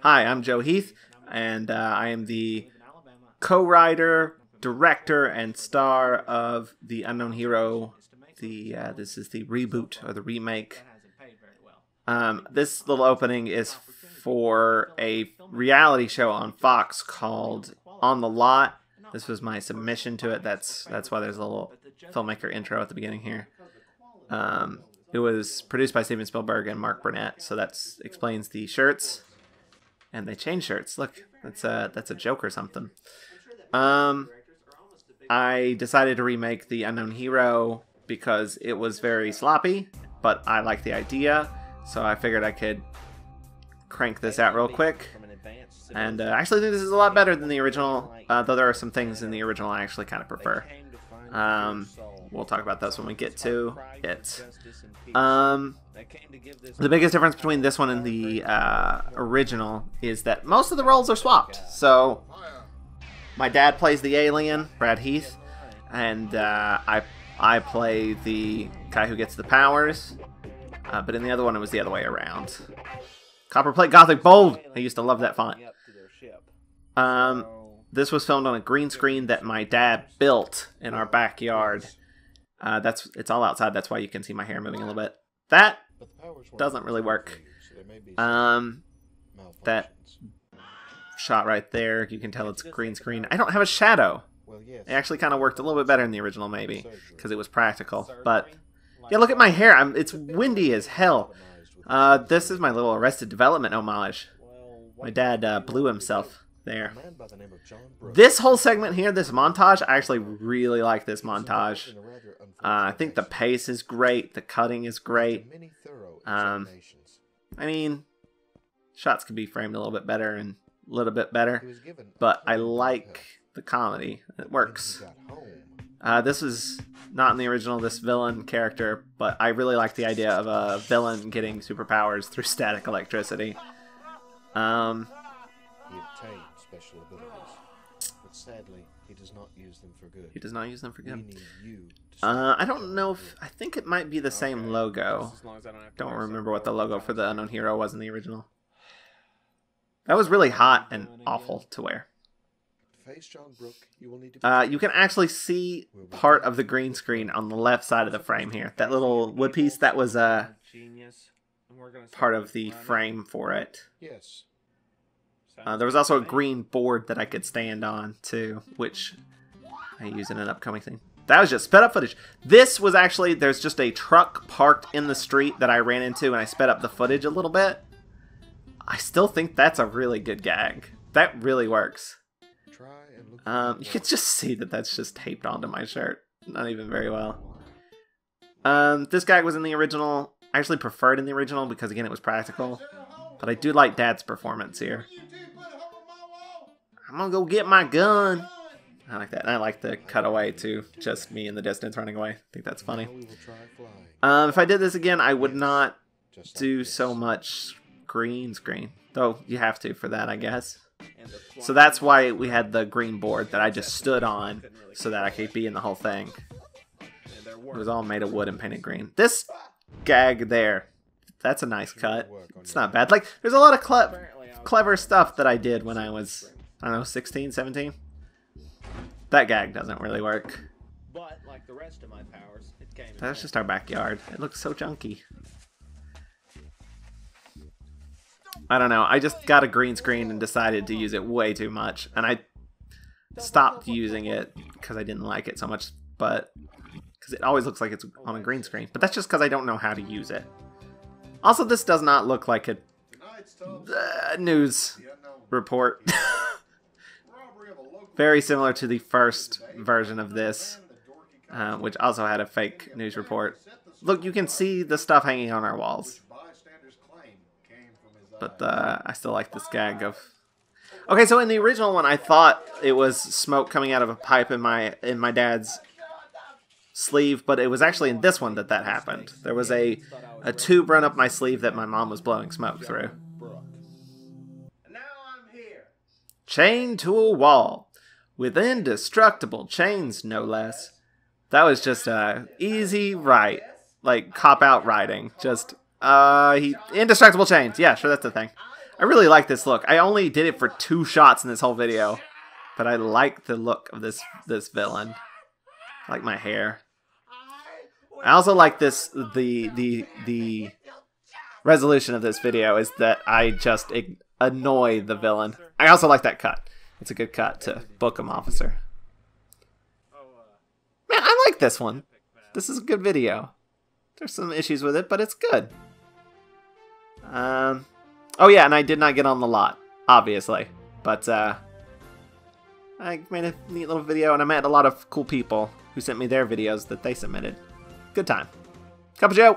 Hi, I'm Joe Heath, and I am the co-writer, director, and star of The Unknown Hero. This is the reboot or the remake. This little opening is for a reality show on Fox called On the Lot. This was my submission to it. That's why there's a little filmmaker intro at the beginning here. It was produced by Steven Spielberg and Mark Burnett, so that explains the shirts. And they changed shirts. Look, that's a joke or something. I decided to remake The Unknown Hero because it was very sloppy, but I like the idea, so I figured I could crank this out real quick. And I actually think this is a lot better than the original, though there are some things in the original I actually kind of prefer. We'll talk about those when we get to it. The biggest difference between this one and the original is that most of the roles are swapped. So my dad plays the alien, Brad Heath, and I play the guy who gets the powers. But in the other one, it was the other way around. Copperplate Gothic Bold! I used to love that font. This was filmed on a green screen that my dad built in our backyard. It's all outside, that's why you can see my hair moving a little bit. That doesn't really work. That shot right there, you can tell it's green screen. I don't have a shadow. It actually kind of worked a little bit better in the original, maybe, because it was practical. But yeah, look at my hair. It's windy as hell. This is my little Arrested Development homage. My dad blew himself there. This whole segment here, this montage, I actually really like this montage. I think the pace is great. The cutting is great. I mean, shots could be framed a little bit better and a little bit better, but I like the comedy. It works. This is not in the original, this villain character, but I really like the idea of a villain getting superpowers through static electricity. He obtained special abilities, but sadly, he does not use them for good. He does not use them for good. I don't know if... I think it might be the same logo. Don't remember what the logo for the Unknown Hero was in the original. That was really hot and awful to wear. You can actually see part of the green screen on the left side of the frame here. That little wood piece, that was part of the frame for it. There was also a green board that I could stand on too, which I use in an upcoming thing. That was just sped up footage. This was actually, there's just a truck parked in the street that I ran into and I sped up the footage a little bit. I still think that's a really good gag. That really works. You can just see that that's just taped onto my shirt. Not even very well. This gag was in the original. I actually preferred in the original because, again, it was practical. But I do like Dad's performance here. I'm gonna go get my gun. I like that. And I like the cutaway to just me in the distance running away. I think that's funny. If I did this again, I would not do so much green screen. Though you have to for that, I guess. So that's why we had the green board that I just stood on so that I could be in the whole thing. It was all made of wood and painted green. This gag there, that's a nice cut. It's not bad. Like, there's a lot of clever stuff that I did when I was, I don't know, 16, 17. That gag doesn't really work. That's just our backyard. It looks so junky. I don't know. I just got a green screen and decided to use it way too much. And I stopped using it because I didn't like it so much. But because it always looks like it's on a green screen. But that's just because I don't know how to use it. Also, this does not look like a news report. Very similar to the first version of this, which also had a fake news report. Look, you can see the stuff hanging on our walls. But I still like this gag of... Okay, so in the original one, I thought it was smoke coming out of a pipe in my dad's sleeve, but it was actually in this one that happened. There was a tube run up my sleeve that my mom was blowing smoke through. Chained to a wall, with indestructible chains, no less. That was just easy write, like cop-out writing. Just indestructible chains. Yeah, sure, that's the thing. I really like this look. I only did it for 2 shots in this whole video, but I like the look of this villain. I like my hair. I also like this. The resolution of this video is that I just annoy the villain. I also like that cut. It's a good cut to book him, officer. Man, I like this one. This is a good video. There's some issues with it, but it's good. Oh yeah, and I did not get on the lot, obviously. But I made a neat little video, and I met a lot of cool people who sent me their videos that they submitted. Good time. Cup of Joe!